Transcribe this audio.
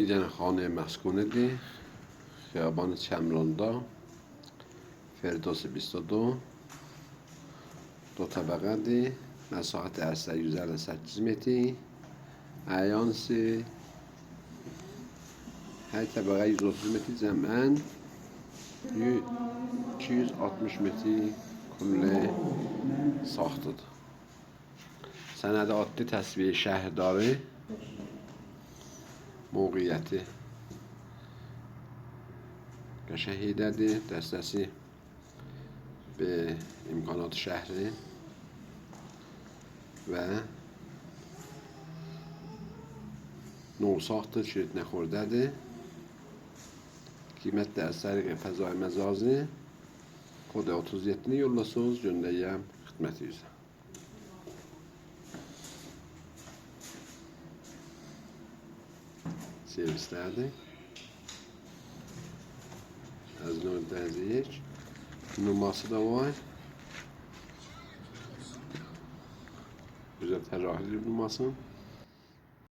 Bir dənə xanə məskunidir. Xiyaban Çəmranda. Ferdowsi 22. 2 طبقه‌dir. Məsahət ərsəsi 158 metr. Əyansi hər təbəqə 130 metr cəmən 260 metr kullə saxtıdır. Sənədi addi təsvir şəhərdarı موقعیتی قشنگیده‌dir. دسترسی به امکانات شهری و نوساخت‌dır، şirit نخورده‌dir. Qiymət də az طریق فضای مجازی kod 37'ni yollasınız, göndərəyəm xidmətinizə. Servislerdi. Az nördəzik. Numarası da var. Güzel tərahili numarası.